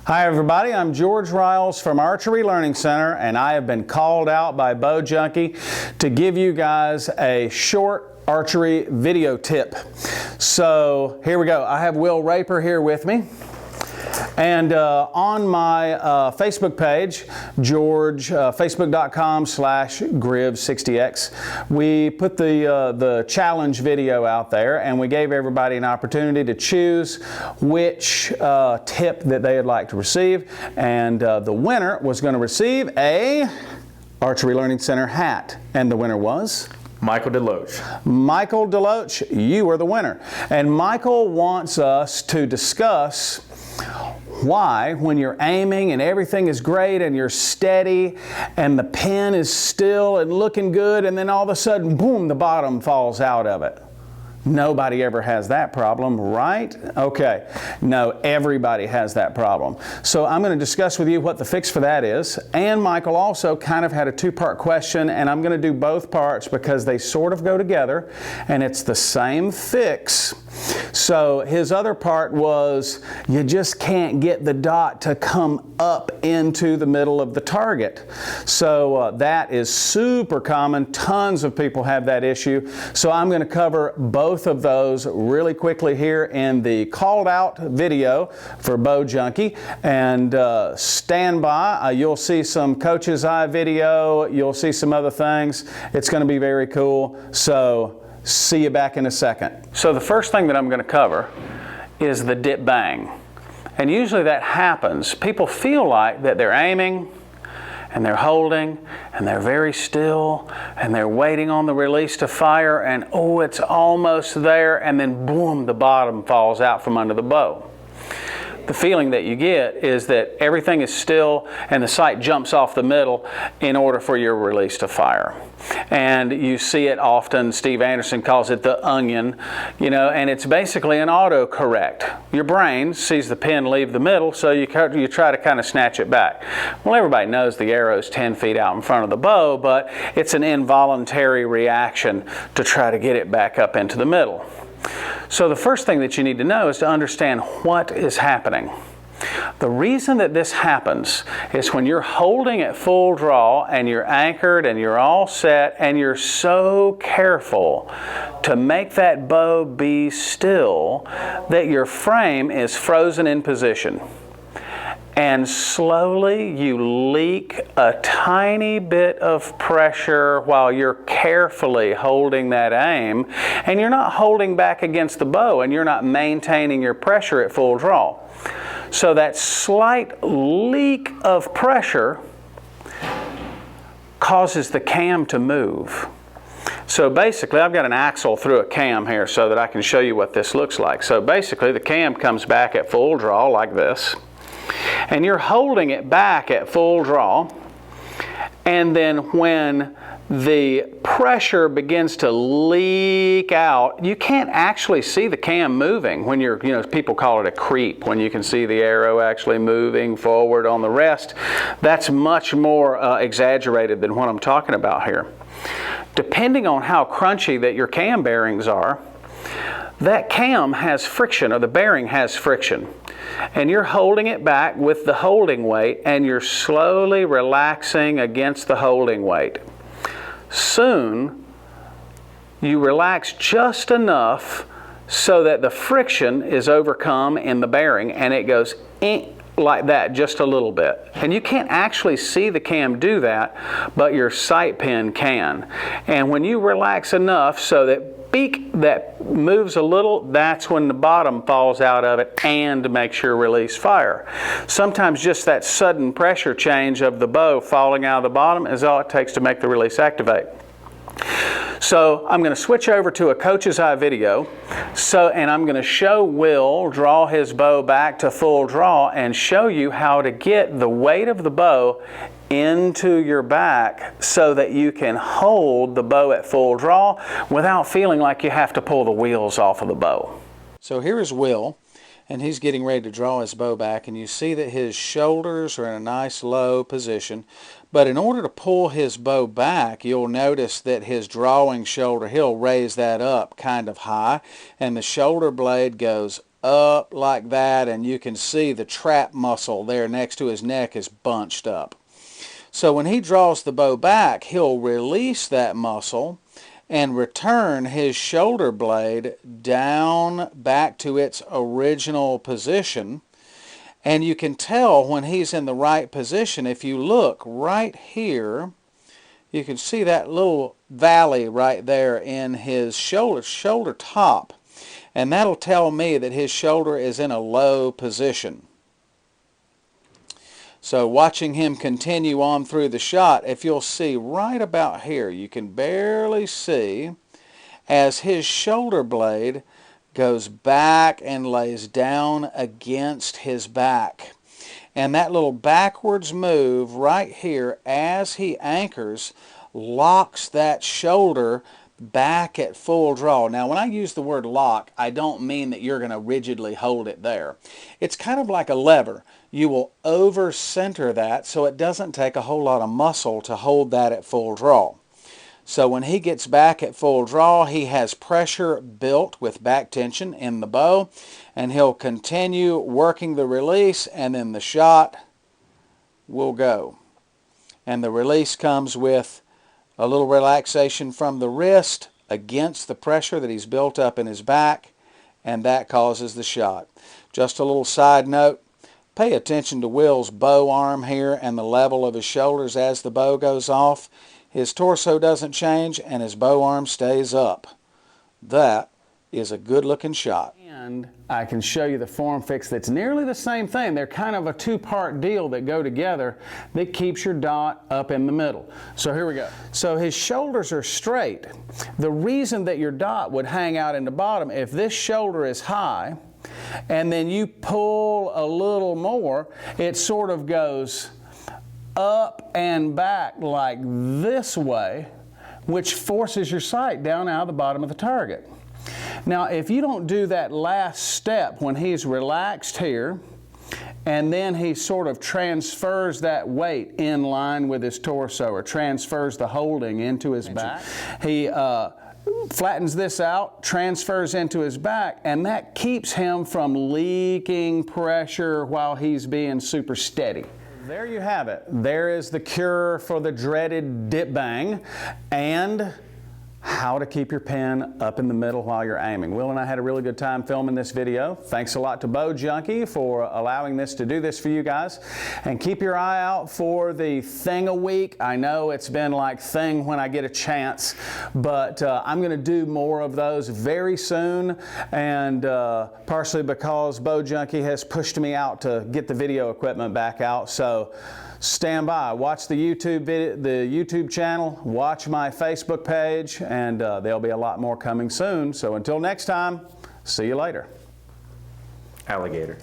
Hi everybody, I'm George Ryals from Archery Learning Center, and I have been called out by Bow Junkie to give you guys a short archery video tip. So here we go. I have Will Raper here with me. And on my Facebook page, facebook.com/GRIV60X, we put the challenge video out there, and we gave everybody an opportunity to choose which tip that they would like to receive. And the winner was going to receive a Archery Learning Center hat. And the winner was? Michael DeLoach. Michael DeLoach, you are the winner. And Michael wants us to discuss why, when you're aiming and everything is great and you're steady and the pin is still and looking good, and then all of a sudden, boom, the bottom falls out of it. Nobody ever has that problem, right? Okay, no, everybody has that problem. So I'm going to discuss with you what the fix for that is. And Michael also kind of had a two-part question, and I'm going to do both parts because they sort of go together, and it's the same fix. So his other part was, you just can't get the dot to come up into the middle of the target. So that is super common. Tons of people have that issue. So I'm going to cover both of those really quickly here in the called out video for Bow Junkie. And stand by. You'll see some coach's eye video. You'll see some other things. It's going to be very cool. So see you back in a second. So the first thing that I'm going to cover is the dip bang. And usually that happens. People feel like that they're aiming and they're holding and they're very still and they're waiting on the release to fire, and oh, it's almost there, and then boom, the bottom falls out from under the bow. The feeling that you get is that everything is still and the sight jumps off the middle in order for your release to fire. And you see it often. Steve Anderson calls it the onion, you know, and it's basically an autocorrect. Your brain sees the pin leave the middle, so you try to kind of snatch it back. Well, everybody knows the arrow's 10 feet out in front of the bow, but it's an involuntary reaction to try to get it back up into the middle. So the first thing that you need to know is to understand what is happening. The reason that this happens is when you're holding at full draw and you're anchored and you're all set and you're so careful to make that bow be still that your frame is frozen in position. And slowly you leak a tiny bit of pressure while you're carefully holding that aim, and you're not holding back against the bow and you're not maintaining your pressure at full draw. So that slight leak of pressure causes the cam to move. So basically, I've got an axle through a cam here so that I can show you what this looks like. So basically the cam comes back at full draw like this. And you're holding it back at full draw, and then when the pressure begins to leak out, you can't actually see the cam moving when you're, people call it a creep, when you can see the arrow actually moving forward on the rest. That's much more exaggerated than what I'm talking about here. Depending on how crunchy that your cam bearings are, that cam has friction, or the bearing has friction. And you're holding it back with the holding weight, and you're slowly relaxing against the holding weight. Soon, you relax just enough so that the friction is overcome in the bearing, and it goes like that just a little bit. And you can't actually see the cam do that, but your sight pin can. And when you relax enough so that beak that moves a little, that's when the bottom falls out of it and makes your release fire. Sometimes just that sudden pressure change of the bow falling out of the bottom is all it takes to make the release activate. So I'm going to switch over to a coach's eye video, and I'm going to show Will draw his bow back to full draw and show you how to get the weight of the bow into your back so that you can hold the bow at full draw without feeling like you have to pull the wheels off of the bow. So here is Will, and he's getting ready to draw his bow back, and you see that his shoulders are in a nice low position. But in order to pull his bow back, you'll notice that his drawing shoulder, he'll raise that up kind of high, and the shoulder blade goes up like that, and you can see the trap muscle there next to his neck is bunched up. So when he draws the bow back, he'll release that muscle and return his shoulder blade down back to its original position. And you can tell when he's in the right position. If you look right here, you can see that little valley right there in his shoulder top. And that'll tell me that his shoulder is in a low position. So watching him continue on through the shot, if you'll see right about here, you can barely see as his shoulder blade goes back and lays down against his back. And that little backwards move right here as he anchors locks that shoulder back at full draw. Now when I use the word lock, I don't mean that you're going to rigidly hold it there. It's kind of like a lever. You will over center that so it doesn't take a whole lot of muscle to hold that at full draw. So when he gets back at full draw, he has pressure built with back tension in the bow, and he'll continue working the release, and then the shot will go. And the release comes with a little relaxation from the wrist against the pressure that he's built up in his back, and that causes the shot. Just a little side note, pay attention to Will's bow arm here and the level of his shoulders as the bow goes off. His torso doesn't change and his bow arm stays up. That is a good looking shot. And I can show you the form fix that's nearly the same thing. They're kind of a two-part deal that go together that keeps your dot up in the middle. So here we go. So his shoulders are straight. The reason that your dot would hang out in the bottom, if this shoulder is high and then you pull a little more, it sort of goes up and back like this way, which forces your sight down out of the bottom of the target. Now, if you don't do that last step when he's relaxed here, and then he sort of transfers that weight in line with his torso, or transfers the holding into his back, he flattens this out, transfers into his back, and that keeps him from leaking pressure while he's being super steady. There you have it. There is the cure for the dreaded dip bang, and how to keep your pen up in the middle while you're aiming. Will and I had a really good time filming this video. Thanks a lot to Bow Junkie for allowing this to do this for you guys. And keep your eye out for the thing a week. I know it's been like thing when I get a chance, but I'm going to do more of those very soon, and partially because Bow Junkie has pushed me out to get the video equipment back out. So stand by, watch the YouTube channel, watch my Facebook page, and there'll be a lot more coming soon. So until next time, see you later. Alligator.